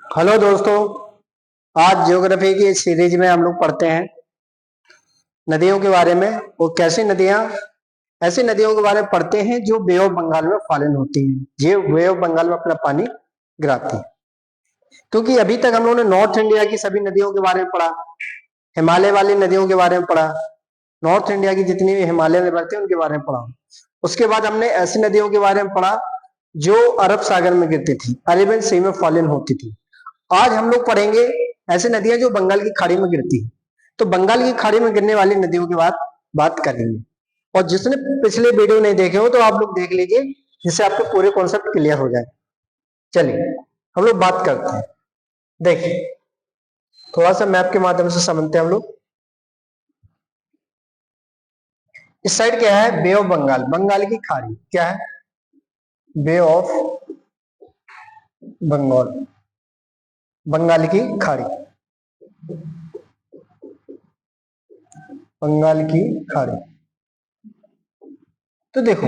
Hello दोस्तों, आज geography की सीरीज में हम लोग पढ़ते हैं नदियों के बारे में। और कैसी नदियां, ऐसी नदियों के बारे में पढ़ते हैं जो बे ऑफ बंगाल में फॉलन होती हैं, जो बे ऑफ बंगाल में अपना पानी गिराती है। क्योंकि अभी तक हम लोगों ने नॉर्थ इंडिया की सभी नदियों के बारे में पढ़ा, हिमालय वाली नदियों के बारे में पढ़ा, नॉर्थ इंडिया की जितनी भी हिमालय में बहती है उनके बारे में पढ़ा। उसके बाद हमने ऐसी नदियों के बारे में पढ़ा जो अरब सागर में गिरती थी, अरेबियन सी में फॉलन होती थी। आज हम लोग पढ़ेंगे ऐसी नदियां जो बंगाल की खाड़ी में गिरती है। तो बंगाल की खाड़ी में गिरने वाली नदियों की बात करेंगे। और जिसने पिछले वीडियो नहीं देखे हो तो आप लोग देख लीजिए, जिससे आपके पूरे कॉन्सेप्ट क्लियर हो जाए। चलिए हम लोग बात करते हैं। देखिए थोड़ा सा मैप के माध्यम से समझते हैं हम लोग। इस साइड क्या है? बे ऑफ बंगाल, बंगाल की खाड़ी। क्या है? बे ऑफ बंगाल, बंगाल की खाड़ी, बंगाल की खाड़ी। तो देखो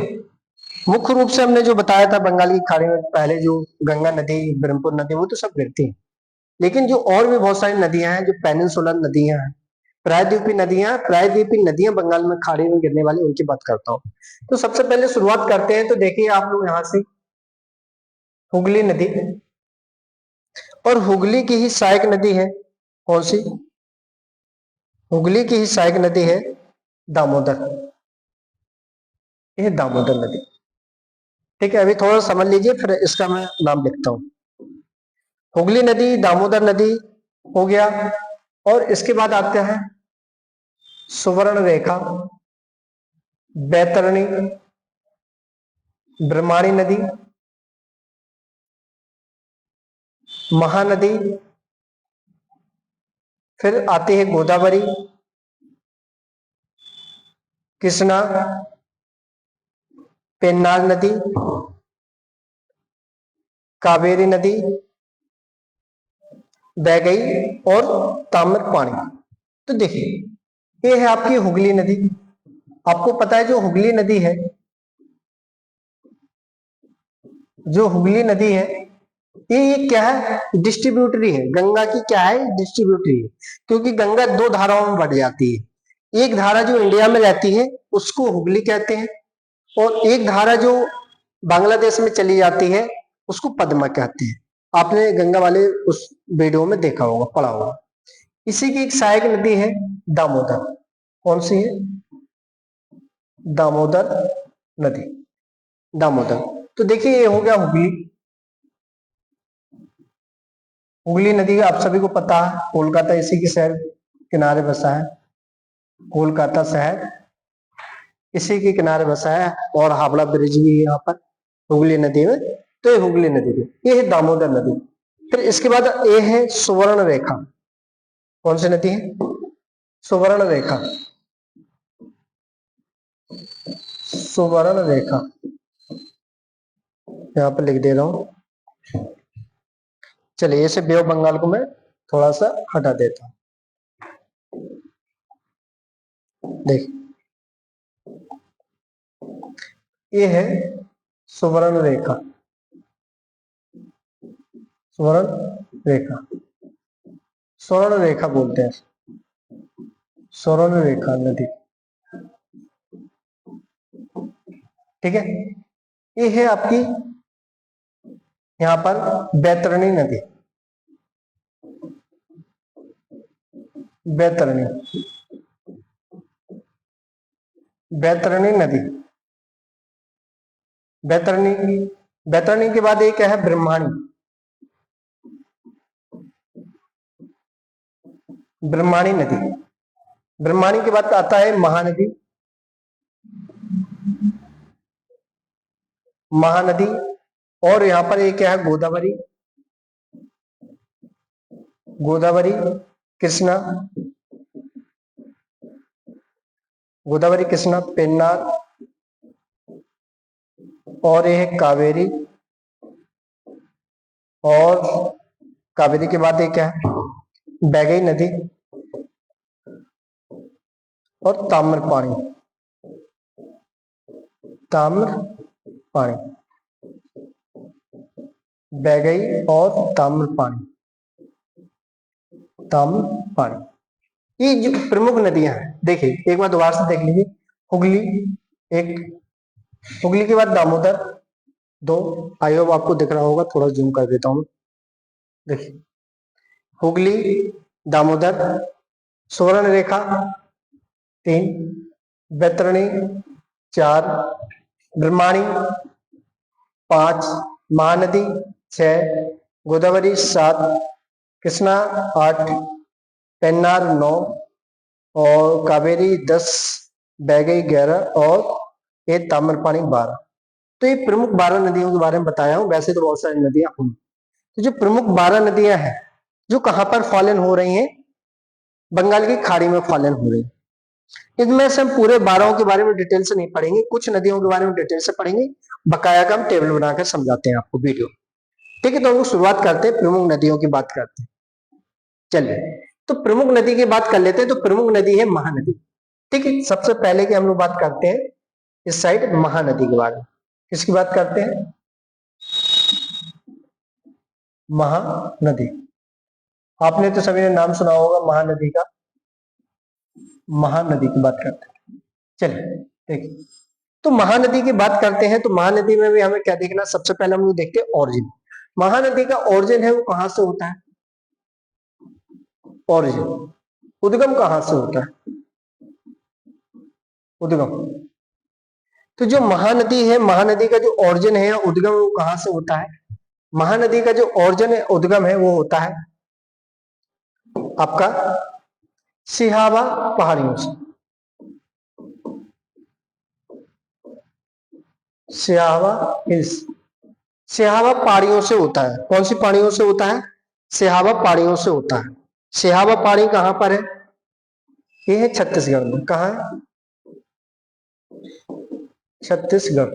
मुख्य रूप से हमने जो बताया था, बंगाल की खाड़ी में पहले जो गंगा नदी, ब्रह्मपुत्र नदी, वो तो सब गिरती है। लेकिन जो और भी बहुत सारी नदियां हैं, जो पेनिनसुलर नदियां हैं, प्रायद्वीपीय नदियां बंगाल में खाड़ी में गिरने वाली, उनकी बात करता हूँ। तो सबसे पहले शुरुआत करते हैं। तो देखिए आप लोग यहाँ से हुगली नदी, और हुगली की ही सहायक नदी है कौन सी? हुगली की ही सहायक नदी है दामोदर। यह दामोदर नदी। ठीक है, अभी थोड़ा समझ लीजिए, फिर इसका मैं नाम लिखता हूँ। हुगली नदी, दामोदर नदी हो गया। और इसके बाद आते हैं सुवर्ण रेखा, बैतरणी, ब्रह्माणी नदी, महानदी, फिर आती है गोदावरी, कृष्णा, पेन्नार नदी, कावेरी नदी, बैगई और ताम्रपाणी। तो देखिए ये है आपकी हुगली नदी। आपको पता है जो हुगली नदी है, जो हुगली नदी है ये क्या है? डिस्ट्रीब्यूटरी है। गंगा की क्या है? डिस्ट्रीब्यूटरी है। क्योंकि गंगा दो धाराओं में बढ़ जाती है। एक धारा जो इंडिया में रहती है उसको हुगली कहते हैं, और एक धारा जो बांग्लादेश में चली जाती है उसको पद्मा कहते हैं। आपने गंगा वाले उस वीडियो में देखा होगा, पढ़ा होगा। इसी की एक सहायक नदी है दामोदर। कौन सी है? दामोदर नदी, दामोदर। तो देखिए ये हो गया हुगली। हुगली नदी आप सभी को पता है, कोलकाता इसी के शहर किनारे बसा है। कोलकाता शहर इसी के किनारे बसा है, और हावड़ा ब्रिज भी है यहाँ पर हुगली नदी में। तो ये हुगली नदी में, ये है दामोदर नदी। फिर इसके बाद ये है सुवर्ण रेखा। कौन सी नदी है? सुवर्ण रेखा, सुवर्ण रेखा यहाँ पर लिख दे रहा हूं। चलिए इसे बे ऑफ बंगाल को मैं थोड़ा सा हटा देता हूं। देख ये है सुवर्ण रेखा, सुवर्ण रेखा, स्वर्ण रेखा बोलते हैं, स्वर्ण रेखा नदी। ठीक है, ये है आपकी यहां पर बैतरणी नदी, बैतरणी, बैतरणी नदी। बैतरणी, बैतरणी के बाद एक है ब्रह्माणी, ब्रह्माणी नदी। ब्रह्माणी के बाद आता है महानदी, महानदी। और यहां पर एक है गोदावरी, गोदावरी, कृष्णा, गोदावरी, कृष्णा, पेन्नार, और यह है कावेरी। और कावेरी के बाद एक है बैगई नदी, और ताम्रपाणी, ताम्रपाणी, बैगई और ताम्रपाणी। ताम्रपानी। ये जो प्रमुख नदियां हैं, देखिए एक बार दोबारा से देख लीजिए। हुगली एक, हुगली के बाद दामोदर दो, आई होप आपको दिख रहा होगा, थोड़ा जूम कर देता हूं। देखिए हुगली, दामोदर, सुवर्ण रेखा तीन, बैतरणी चार, ब्रह्माणी पांच, महानदी छह, गोदावरी सात, कृष्णा आठ, पेन्नार नौ और कावेरी 10, बैगई 11 और ये ताम्रपानी 12। तो ये प्रमुख 12 नदियों के बारे में बताया हूं। वैसे तो बहुत सारी नदियां हुई, तो जो प्रमुख 12 नदियां हैं जो कहां पर फॉलन हो रही हैं, बंगाल की खाड़ी में फॉलन हो रही है। इनमें से हम पूरे 12 के बारे में डिटेल से नहीं पढ़ेंगे, कुछ नदियों के बारे में डिटेल से पढ़ेंगे, बकाया का हम टेबल बनाकर समझाते हैं आपको वीडियो। ठीक है, तो हम लोग शुरुआत करते हैं, प्रमुख नदियों की बात करते हैं। चलिए, तो प्रमुख नदी की बात कर लेते हैं। तो प्रमुख नदी है महानदी। ठीक है, सबसे पहले की हम लोग बात करते हैं इस साइड महानदी के बारे में। किसकी बात करते हैं? महानदी। आपने तो सभी ने नाम सुना होगा महानदी का। महानदी की बात करते हैं। चलिए देखिए, तो महानदी की बात करते हैं, तो महानदी में भी हमें क्या देखना, सबसे पहले हम लोग देखते हैं ओरिजिन। महानदी का ओरिजिन है वो कहां से होता है? ओरिजिन, उद्गम कहां से होता है? उद्गम। तो जो महानदी है, महानदी का जो ओरिजिन है, उद्गम वो कहां से होता है? महानदी का जो ओरिजिन है, उद्गम है, वो होता है आपका सिहावा पहाड़ियों से। सिहावा हिल्स, सिहावा पहाड़ियों से होता है। कौन सी पहाड़ियों से होता है? सिहावा पहाड़ियों से होता है। सिहावा पहाड़ी कहां पर है? ये है छत्तीसगढ़ में। कहा है? छत्तीसगढ़।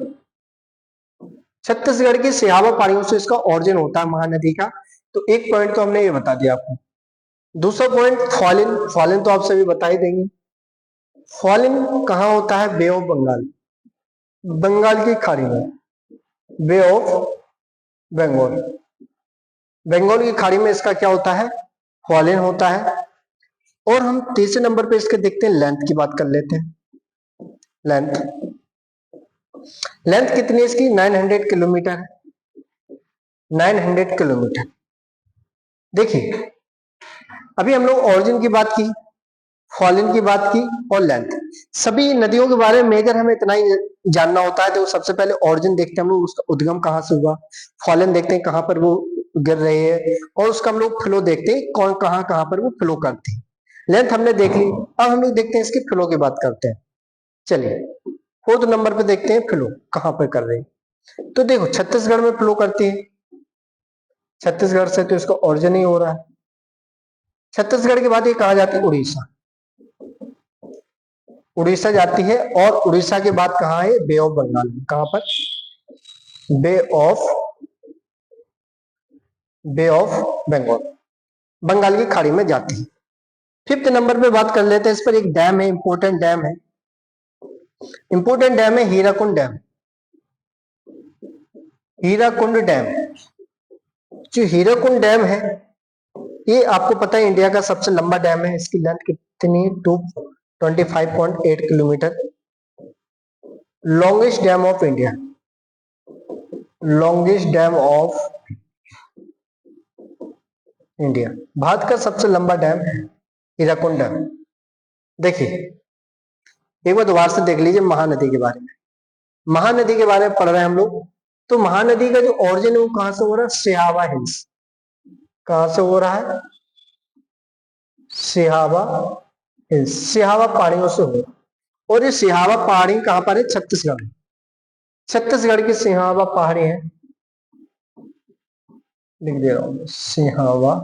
छत्तीसगढ़ की सिहावा पहाड़ियों से इसका ओरिजिन होता है महानदी का। तो एक पॉइंट तो हमने ये बता दिया आपको। दूसरा पॉइंट फॉलिन। फॉलिन तो आप सभी बता ही देंगे। फॉलिन कहां होता है? बे ऑफ बंगाल, बंगाल की खाड़ी में। बे ऑफ बंगाल, बंगाल की खाड़ी में इसका क्या होता है? फॉलिन होता है। और हम तीसरे नंबर पे इसके देखते हैं, लेंथ की बात कर लेते हैं। लेंथ, लेंथ कितनी है इसकी? 900 किलोमीटर है। 900 किलोमीटर। देखिए, अभी हम लोग ओरिजिन की बात की, फॉलिन की बात की और लेंथ। सभी नदियों के बारे में मेजर हमें इतना ही जानना होता है। तो सबसे पहले ओरिजिन देखते हैं हम लोग, उसका उद्गम कहां से हुआ। फॉलिन देखते हैं कहां पर वो गिर रही है, और उसका हम लोग फ्लो देखते हैं, कौन कहां कहां पर वो फ्लो करती है। लेंथ हमने देख ली, अब हम लोग देखते हैं इसकी फ्लो की बात करते हैं। चलिए, फोर्थ नंबर पे देखते हैं फ्लो कहां पर कर रही है। तो देखो, छत्तीसगढ़ में फ्लो करती है। छत्तीसगढ़ से तो इसका ओरिजिन ही हो रहा है। छत्तीसगढ़ के बाद ये कहा जाती है? उड़ीसा। उड़ीसा जाती है, और उड़ीसा के बाद कहां है? बे ऑफ बंगाल में। कहां पर? बे ऑफ बंगाल, बंगाल की खाड़ी में जाती है। फिफ्थ नंबर पे बात कर लेते हैं, इस पर एक डैम है, इंपोर्टेंट डैम है। इंपोर्टेंट डैम है हीराकुंड डैम। हीराकुंड डैम, जो हीराकुंड डैम है, ये आपको पता है इंडिया का सबसे लंबा डैम है। इसकी लेंथ कितनी? 225.8 kilometre. Longest dam of India, longest dam of India, Bharat का सबसे लंबा डैम है हीराकुंड डैम। देखिए, एक बार दोबारा से देख लीजिए महानदी के बारे में। महानदी के बारे में पढ़ रहे हैं हम लोग। तो महानदी का जो ओरिजिन है वो कहां से हो रहा है? सिहावा हिल्स। कहां से हो रहा है? सिहावा हिल्स, सिहावा पहाड़ियों से हो रहा है। और ये सिहावा पहाड़ी कहां पर है? छत्तीसगढ़। छत्तीसगढ़ की सिहावा पहाड़ी है, लिख दे रहा हूं, सिहावा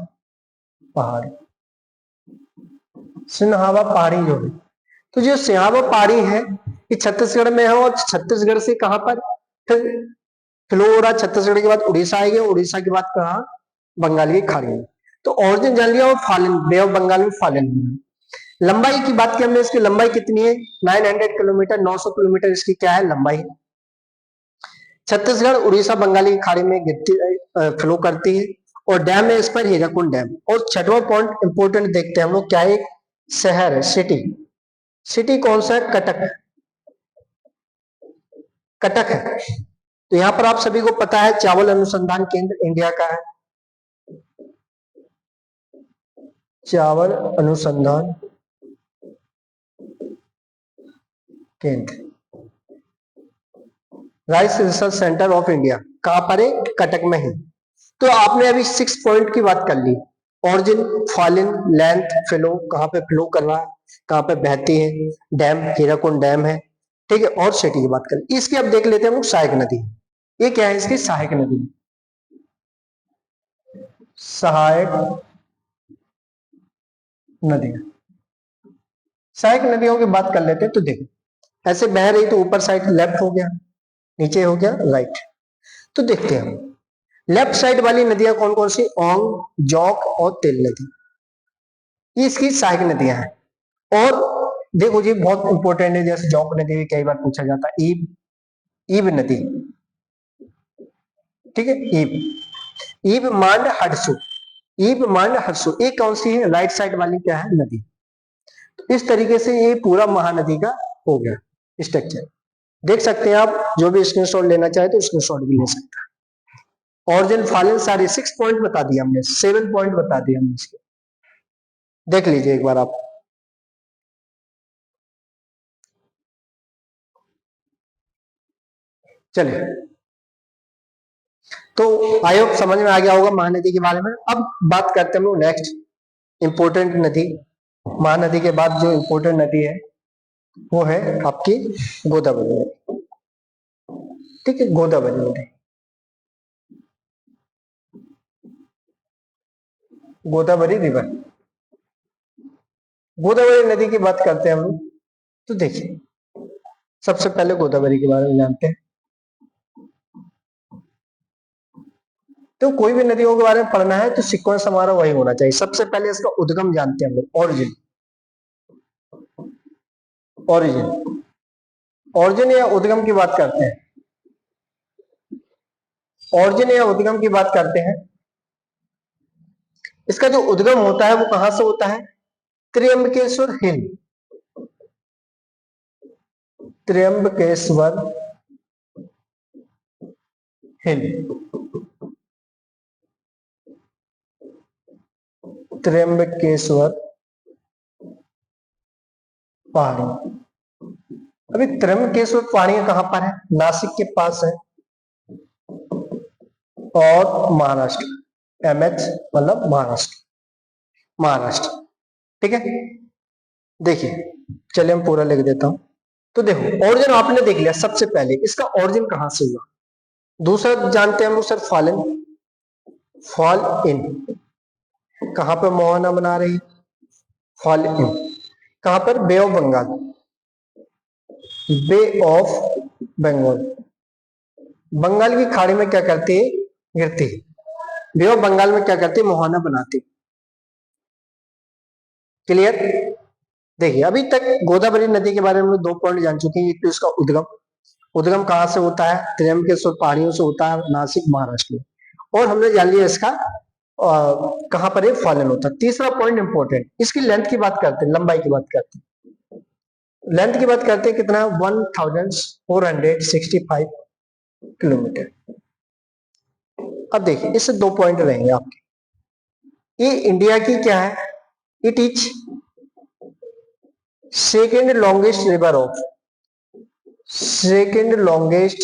पहाड़ी। सिहावा पहाड़ी जो है, तो जो सिहावा पहाड़ी है ये छत्तीसगढ़ में है। और छत्तीसगढ़ से कहां पर फिर फ्लो हो रहा है? छत्तीसगढ़ के बाद उड़ीसा आएगी, उड़ीसा के बाद कहा? बंगाल की खाड़ी में। तो ओरिजिन जान लिया, और फॉलन, बे ऑफ बंगाल में फॉलन हुआ है। लंबाई की बात की हमने, इसकी लंबाई कितनी है? 900 किलोमीटर, 900 किलोमीटर इसकी क्या है? लंबाई। छत्तीसगढ़, उड़ीसा, बंगाली की खाड़ी में गिरती फ्लो करती है। और डैम है इस पर हीराकुंड डैम। और छठवां पॉइंट इंपोर्टेंट देखते हैं हम लोग, क्या है, एक शहर है, सिटी। सिटी कौन सा है? कटक। कटक है। तो यहां पर आप सभी को पता है चावल अनुसंधान केंद्र इंडिया का है, चावल अनुसंधान केंद्र, rice research centre of India कहां पर है? कटक में है। तो आपने अभी 6 पॉइंट की बात कर ली, ऑरिजिन, फॉलिन, लेंथ, फ्लो, कहां पे फ्लो कर रहा है, कहां पे बहती है, डैम हीराकुंड डैम है, ठीक है, और सिटी की बात करें। इसकी अब देख लेते हैं हम लोग सहायक नदी। ये क्या है इसकी? सहायक नदी। सहायक नदी, सहायक नदियों की बात कर लेते हैं। तो देखो ऐसे बह रही तो ऊपर साइड लेफ्ट हो गया, नीचे हो गया राइट। तो देखते हैं हम लेफ्ट साइड वाली नदियां कौन कौन सी? ओंग, जौक और तेल नदी, ये इसकी सहायक नदियां हैं। और देखो जी बहुत इंपॉर्टेंट है, जैसे जौक नदी भी कई बार पूछा जाता है, ईब, ईब नदी, ठीक है, ईब, ईब मांड हडसू, ईब मांड हडसू, ये कौन सी है? राइट साइड वाली क्या है? नदी। तो इस तरीके से ये पूरा महानदी का हो गया स्ट्रक्चर। देख सकते हैं आप, जो भी स्क्रीनशॉट लेना चाहे तो स्क्रीनशॉट भी ले सकते हैं। ऑरिजिन, फॉलिन, सारे 6 पॉइंट बता दिया हमने, 7 पॉइंट बता दिया हमने इसके, देख लीजिए एक बार आप। चलिए, तो आई होप समझ में आ गया होगा महानदी के बारे में। अब बात करते हैं हम लोग नेक्स्ट इंपोर्टेंट नदी। महानदी के बाद जो इंपोर्टेंट नदी है वो है आपकी गोदावरी नदी, ठीक है, गोदावरी नदी। गोदावरी रिवर, गोदावरी नदी की बात करते हैं हम लोग। तो देखिए सबसे पहले गोदावरी के बारे में जानते हैं। तो कोई भी नदियों के बारे में पढ़ना है तो सीक्वेंस हमारा वही होना चाहिए। सबसे पहले इसका उद्गम जानते हैं हम लोग, ओरिजिन, ओरिजिन, ओरिजिन या उद्गम की बात करते हैं, ओरिजिन या उद्गम की बात करते हैं। इसका जो उद्गम होता है वो कहां से होता है? त्र्यंबकेश्वर हिल, त्र्यंबकेश्वर हिल, त्र्यंबकेश्वर पहाड़ी। अभी त्र्यंबकेश्वर पहाड़ी कहां पर है? नासिक के पास है, और महाराष्ट्र, एमएच मतलब महाराष्ट्र, महाराष्ट्र, ठीक है। देखिए चलिए हम पूरा लिख देता हूं। तो देखो ओरिजिन आपने देख लिया, सबसे पहले इसका ओरिजिन कहां से हुआ। दूसरा जानते हैं हम लोग सर फॉलन, फॉल इन, कहां पर मोहना बना रही? फॉल इन कहां पर? Bay of Bengal, bay of Bengal, Bengal की खाड़ी में क्या करती है? गिरती है। बे ऑफ बंगाल में क्या करती है? मोहना बनाती। क्लियर? देखिए अभी तक गोदावरी नदी के बारे में 2 पॉइंट जान चुके हैं। एक तो इसका उद्गम, उद्गम कहां से होता है? त्र्यंबकेश्वर पहाड़ियों से होता है, नासिक महाराष्ट्र में। और हमने जान लिया इसका कहां पर एक फॉलन होता है। तीसरा पॉइंट इंपॉर्टेंट, इसकी लेंथ की बात करते हैं, लंबाई की बात करते हैं। लेंथ की बात करते हैं, कितना? 1465 किलोमीटर। अब देखिए इससे 2 पॉइंट रहेंगे आपके। ये इंडिया की क्या है? It is second longest river of, second longest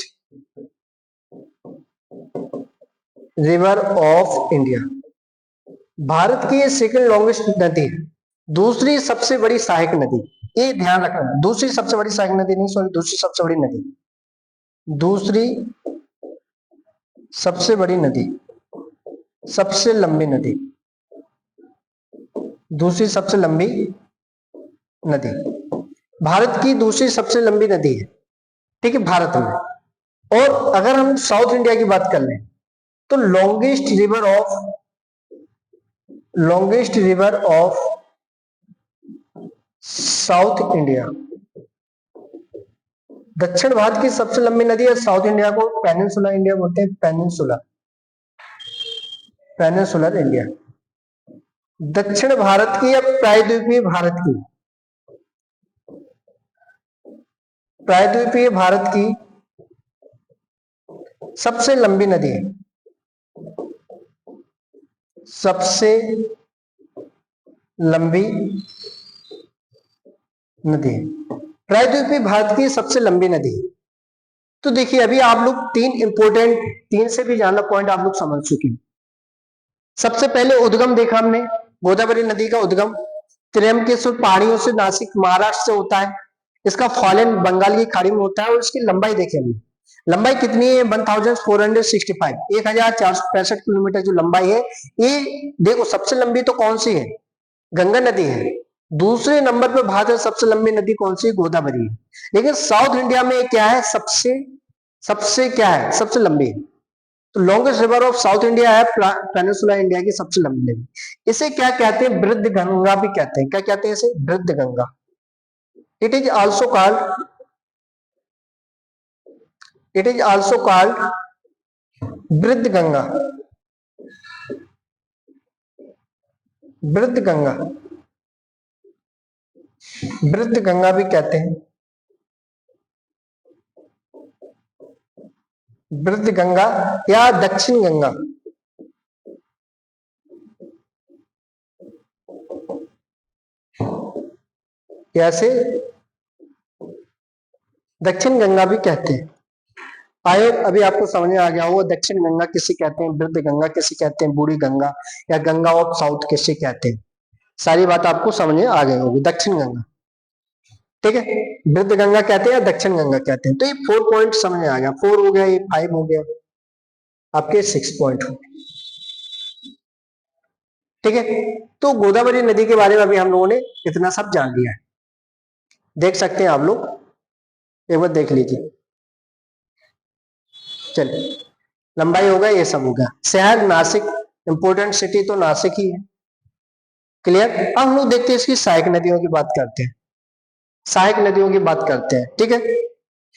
river of India, Bharat की ये सेकेंड लॉन्गेस्ट नदी है। दूसरी सबसे बड़ी सहायक नदी, ये ध्यान रखना, दूसरी सबसे बड़ी सहायक नदी नहीं, सॉरी, दूसरी सबसे बड़ी नदी, दूसरी सबसे बड़ी नदी, सबसे लंबी नदी, दूसरी सबसे लंबी नदी, भारत की दूसरी सबसे लंबी नदी है, ठीक है, भारत में। और अगर हम साउथ इंडिया की बात कर लें तो longest river of, longest river of south India, दक्षिण भारत की सबसे लंबी नदी है। साउथ इंडिया को पेनिनसुला इंडिया बोलते हैं, पेनिनसुला, पेनिनसुलर इंडिया। दक्षिण भारत की या प्रायद्वीपीय भारत की? प्रायद्वीपीय भारत की सबसे लंबी नदी, सबसे लंबी नदी, प्रायद्वीपीय भारत की सबसे लंबी नदी। तो देखिए अभी आप लोग तीन से भी ज्यादा पॉइंट आप लोग समझ चुके हैं। सबसे पहले उद्गम देखा हमने, गोदावरी नदी का उद्गम त्र्यंबकेश्वर पहाड़ियों से, नासिक महाराष्ट्र से होता है। इसका फॉलन बंगाल की खाड़ी में होता है। और इसकी लंबाई देखिए हमने, लंबाई कितनी है? 1465, 1465 किलोमीटर जो लंबाई है। ये देखो सबसे लंबी तो कौन सी है? गंगा नदी है। दूसरे नंबर पे भारत में सबसे लंबी नदी कौन सी है? गोदावरी है। लेकिन साउथ इंडिया में क्या है? सबसे सबसे क्या है? सबसे लंबी है। तो longest river of south India है पेनिनसुला इंडिया की सबसे लंबी नदी। इसे क्या कहते हैं? वृद्ध गंगा भी कहते हैं। क्या कहते हैं इसे? वृद्ध Ganga. It is also called वृद्ध गंगा। वृद्ध गंगा, वृद्ध गंगा भी कहते हैं। वृद्ध गंगा या दक्षिण गंगा। कैसे? दक्षिण गंगा भी कहते हैं। आए अभी आपको समझ में आ गया होगा दक्षिण गंगा किसे कहते हैं, वृद्ध गंगा किसे कहते हैं, बूढ़ी गंगा या गंगा ऑफ साउथ किसे कहते हैं। सारी बात आपको समझ में आ गई होगी। दक्षिण गंगा, ठीक है, वृद्ध गंगा कहते हैं या दक्षिण गंगा कहते हैं। तो ये 4 पॉइंट समझ में आ गया। 4 हो गया, ये 5 हो गया, आपके 6 पॉइंट हो गए, ठीक है। तो गोदावरी नदी के बारे में अभी हम लोगों ने इतना सब जान लिया है। देख सकते हैं आप लोग, एक बार देख लीजिए। चलिए, लंबाई हो गया, ये सब हो गया। शहर नासिक, इंपोर्टेंट सिटी तो नासिक ही है, क्लियर। अब हम लोग देखते हैं इसकी सहायक नदियों की बात करते हैं। सहायक नदियों की बात करते हैं, ठीक है।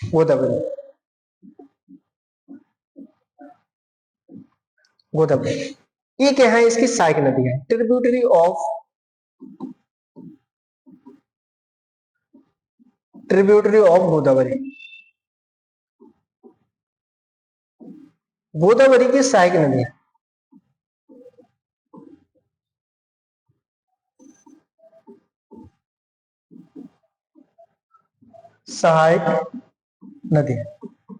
गोदावरी, गोदावरी ये क्या है? इसकी सहायक नदी है, ट्रिब्यूटरी ऑफ गोदावरी। गोदावरी की सहायक नदी है। सहायक नदी,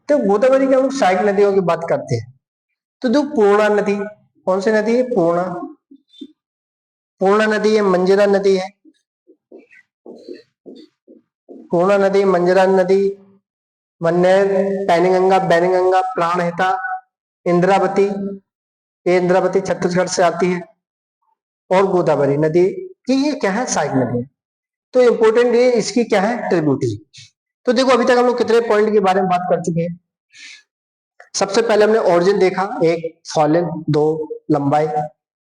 तो गोदावरी की हम लोग सहायक नदियों की बात करते हैं। तो जो पूर्णा नदी, कौन सी नदी है? पूर्णा, पूर्णा नदी है, मंजरा नदी है, पूर्णा नदी, मंजरा नदी, मन्नेर, पैनगंगा, बैनगंगा, प्राणहिता, इंद्रावती, ये इंद्रावती छत्तीसगढ़ से आती है। और गोदावरी नदी की ये क्या है? सहायक नदी है। तो इंपोर्टेंट ये इसकी क्या है? ट्रिब्यूटरी। तो देखो अभी तक हम लोग कितने पॉइंट के बारे में बात कर चुके हैं। सबसे पहले हमने ओरिजिन देखा, एक फॉलन, 2 लंबाई,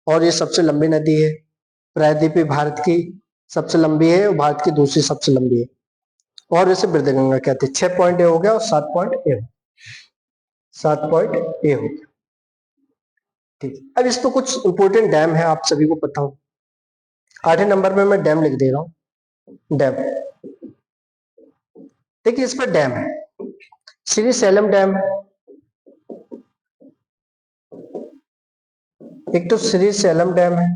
और ये सबसे लंबी नदी है। प्रायद्वीपीय भारत की सबसे लंबी है और भारत की दूसरी सबसे लंबी है, और इसे वृद्ध गंगा कहते हैं। 6 पॉइंट ए हो गया और 7 पॉइंट ए, 7 पॉइंट ए हो गया, ठीक है। अब इस पर कुछ इंपोर्टेंट डैम है, आप सभी को पता हो। 8वें नंबर पे मैं डैम लिख दे रहा हूं। डैम, देखिए इस पर डैम है, श्री सैलम डैम, एक तो श्री सैलम डैम है,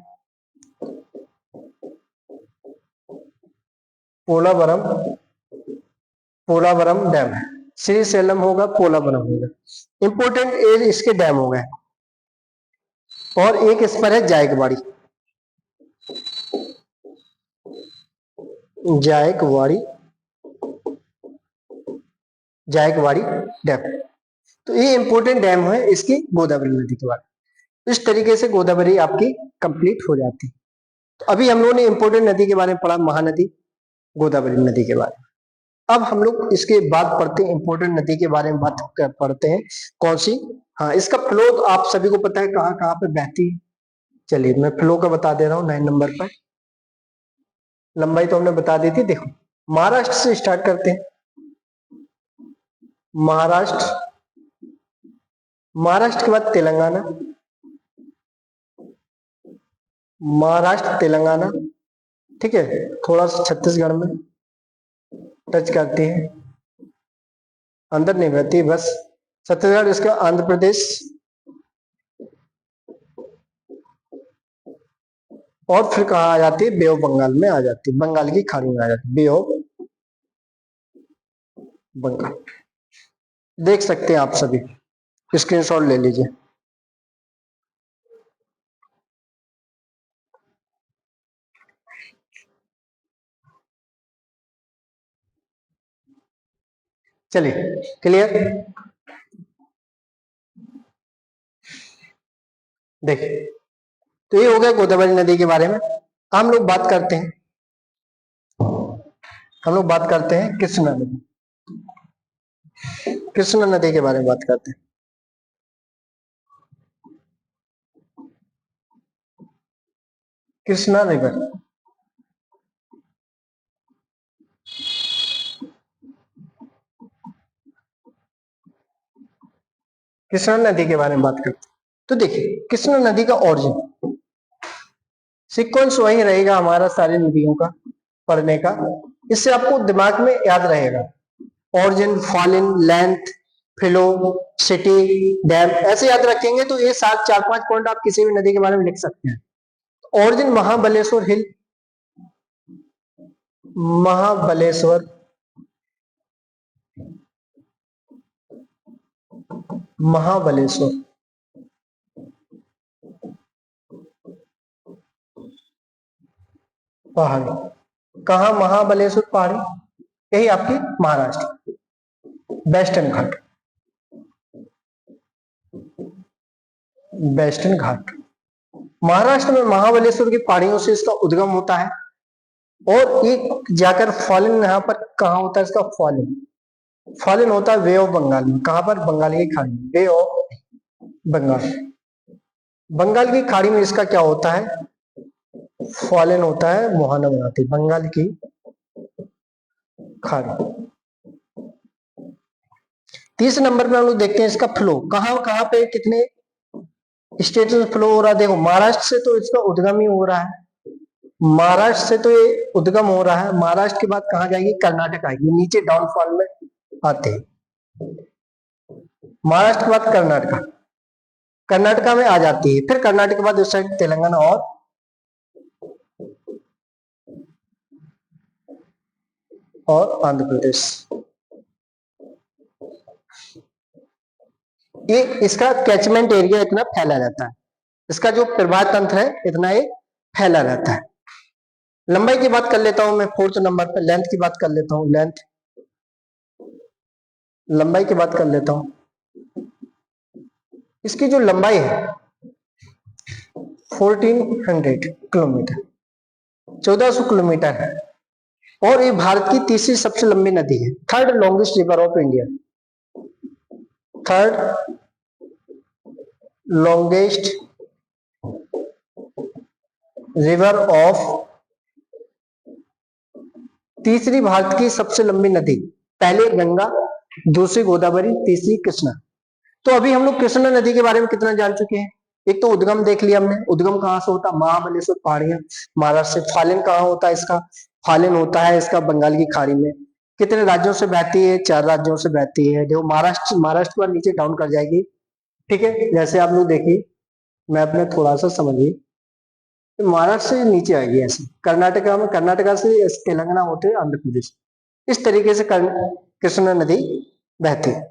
पोलावरम, पोलावरम डैम है। श्री सैलम होगा, पोलावरम होगा। इंपोर्टेंट इसके डैम हो गए। और एक इस पर है जायकवाड़ी, जायकवाड़ी, जायकवाड़ी डैम। तो ये इंपोर्टेंट डैम है इसकी गोदावरी नदी के बाद। इस तरीके से गोदावरी आपकी कंप्लीट हो जाती है। तो अभी हम लोगों ने इंपोर्टेंट नदी के बारे में पढ़ा, महानदी, गोदावरी नदी के बारे में। अब हम लोग इसके बाद पढ़ते हैं इंपोर्टेंट नदी के बारे में बात पढ़ते हैं। कौन सी? हाँ, इसका फ्लो तो आप सभी को पता है कहाँ कहाँ पे बहती है। चलिए मैं फ्लो का बता दे रहा हूँ 9 नंबर पर। लंबाई तो हमने बता दी थी। देखो महाराष्ट्र से स्टार्ट करते हैं। महाराष्ट्र, महाराष्ट्र के बाद तेलंगाना, महाराष्ट्र, तेलंगाना, ठीक है, थोड़ा सा छत्तीसगढ़ में टच करती है, अंदर नहीं बहती, बस छत्तीसगढ़, इसका आंध्र प्रदेश, और फिर कहा आ जाती है, बे ऑफ बंगाल में आ जाती है, बंगाल की खाड़ी में आ जाती है, बे ऑफ बंगाल। देख सकते हैं आप सभी, स्क्रीनशॉट ले लीजिए। चलिए, क्लियर। देखिए, तो ये हो गया गोदावरी नदी के बारे में। हम लोग बात करते हैं, कृष्णा नदी। कृष्णा नदी के बारे में बात करते हैं। कृष्णा रिवर, कृष्णा नदी के बारे में बात करते हैं। तो देखिए, कृष्णा नदी का ओरिजिन सीक्वेंस वही रहेगा हमारा सारी नदियों का पढ़ने का। इससे आपको दिमाग में याद रहेगा, origin, fallen, length, flow, city, dam, ऐसे याद रखेंगे तो ये 4-5 पॉइंट आप किसी भी नदी के बारे में लिख सकते हैं। ओरिजिन महाबलेश्वर हिल, महाबलेश्वर, महाबलेश्वर पहाड़ी। कहा महाबलेश्वर पहाड़ी? यही आपकी महाराष्ट्र, वेस्टर्न घाट, वेस्टर्न घाट। महाराष्ट्र में महाबलेश्वर की पहाड़ियों से इसका उद्गम होता है, और ये जाकर फॉलिन, यहाँ पर कहाँ होता है इसका फॉलिन? फॉलिन होता है वे ऑफ बंगाल में। कहां पर? बंगाल की खाड़ी में, वे ऑफ बंगाल। बंगाल की खाड़ी में इसका क्या होता है? फॉलिन होता है, मुहाना बनाती है बंगाल की खाड़ी। तीसरे नंबर पे हम लोग देखते हैं इसका फ्लो, कहां कहां पे कितने स्टेट में फ्लो हो रहा है। देखो, महाराष्ट्र से तो इसका उद्गम ही हो रहा है, महाराष्ट्र से तो ये उद्गम हो रहा है। महाराष्ट्र के बाद कहां जाएगी? कर्नाटक आएगी, नीचे डाउनफॉल में आते हैं। महाराष्ट्र के बाद कर्नाटका, कर्नाटका में आ जाती है, फिर कर्नाटक के बाद उस साइड तेलंगाना और आंध्र प्रदेश। ये इसका कैचमेंट एरिया इतना फैला रहता है, इसका जो प्रवाह तंत्र है इतना ये फैला रहता है। लंबाई की बात कर लेता हूं मैं, 4th नंबर पे लेंथ की बात कर लेता हूं। लेंथ, लंबाई की बात कर लेता हूं। इसकी जो लंबाई है 1400 किलोमीटर, 1400 किलोमीटर है, और ये भारत की तीसरी सबसे लंबी नदी है, third longest river of India, third longest river of, तीसरी भारत की सबसे लंबी नदी, पहले गंगा, दूसरी गोदावरी, तीसरी कृष्णा। तो अभी हम लोग कृष्णा नदी के बारे में कितना जान चुके हैं? एक तो उद्गम देख लिया हमने, उद्गम कहां से होता? महाबलेश्वर पहाड़ियां, महाराष्ट्र से। फालिन कहां होता है इसका? फालिन होता है इसका बंगाल की खाड़ी में। कितने राज्यों से बहती है? 4 राज्यों से बहती है। देखो, महाराष्ट्र के बाद नीचे डाउन कर जाएगी, ठीक है, जैसे आप लोग देखिए, मैप में थोड़ा सा समझिए, तो महाराष्ट्र से नीचे आएगी ऐसे, कर्नाटका में, कर्नाटका से तेलंगाना होते हुए आंध्र प्रदेश, इस तरीके से कृष्णा नदी बहती है।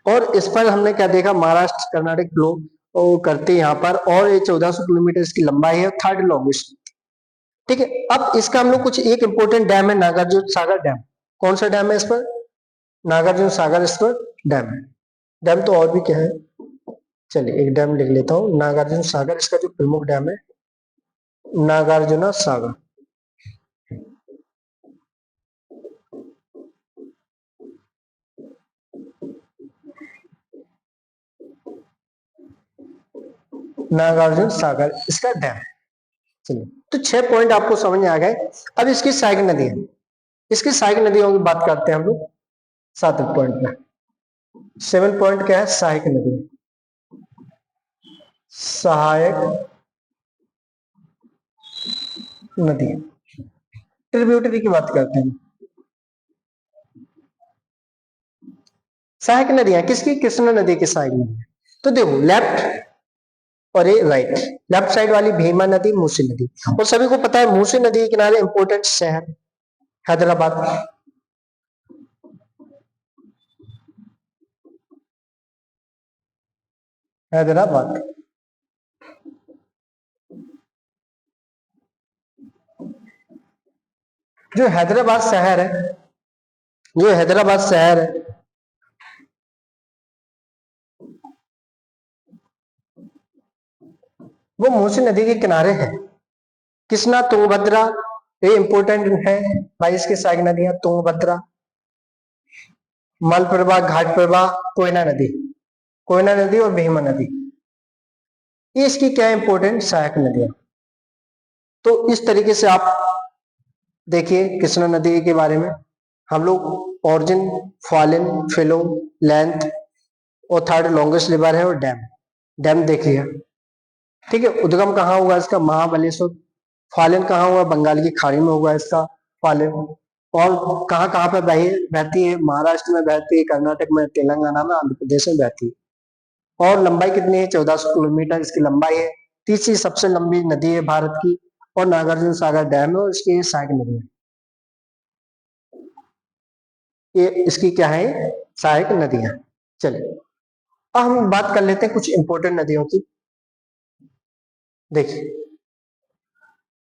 और इस पर हमने क्या देखा? महाराष्ट्र कर्नाटक फ्लो करते हैं यहाँ पर, और ये 1400 किलोमीटर इसकी लंबाई है, थर्ड लॉन्गेस्ट, ठीक है। अब इसका हम लोग कुछ एक इंपोर्टेंट डैम है, नागार्जुन सागर डैम। कौन सा डैम है इस पर? नागार्जुन सागर इस पर डैम है। डैम तो और भी क्या है, चलिए एक डैम लिख लेता हूँ, नागार्जुन सागर। इसका जो प्रमुख डैम है नागार्जुना सागर, नागार्जुन सागर इसका डैम। चलिए, तो 6 पॉइंट आपको समझ में आ गए। अब इसकी सहायक नदी है, इसकी सहायक नदियों की बात करते हैं हम लोग 7 पॉइंट में। 7 पॉइंट क्या है? सहायक नदी, सहायक नदियां। ट्रिब्यूटरी की बात करते हैं। सहायक नदियां किसकी? कृष्णा नदी की सहायक नदियां। तो देखो लेफ्ट और ये राइट। लेफ्ट साइड वाली भीमा नदी, मूसी नदी। और सभी को पता है मूसी नदी के किनारे इंपोर्टेंट शहर हैदराबाद। हैदराबाद जो हैदराबाद शहर है, जो हैदराबाद शहर है, वो मूसी नदी के किनारे है। कृष्णा, तुंगभद्रा, ये इंपोर्टेंट है। 22 की सहायक नदियां तुंगभद्रा, मलप्रभा, घाटप्रभा, कोयना नदी, कोयना नदी और भीमा नदी, ये इसकी क्या इंपोर्टेंट सहायक नदियां। तो इस तरीके से आप देखिए कृष्णा नदी के बारे में हम लोग ऑरिजिन, फॉलिन, फिलो, लेंथ और थर्ड लॉन्गेस्ट रिवर है और डैम। डैम देखिए, ठीक है। उद्गम कहाँ हुआ इसका? महाबलेश्वर। फॉलिन कहाँ हुआ? बंगाल की खाड़ी में हुआ इसका फॉलिन। और कहाँ कहाँ पे बहती है? महाराष्ट्र में बहती है, कर्नाटक में, तेलंगाना में, आंध्र प्रदेश में बहती है। और लंबाई कितनी है? 1400 किलोमीटर इसकी लंबाई है। तीसरी सबसे लंबी नदी है भारत की। और नागार्जुन सागर डैम है और इसकी सहायक नदी है। ये इसकी क्या है? सहायक नदियां। चलिए अब हम बात कर लेते हैं कुछ इंपोर्टेंट नदियों की। देखिए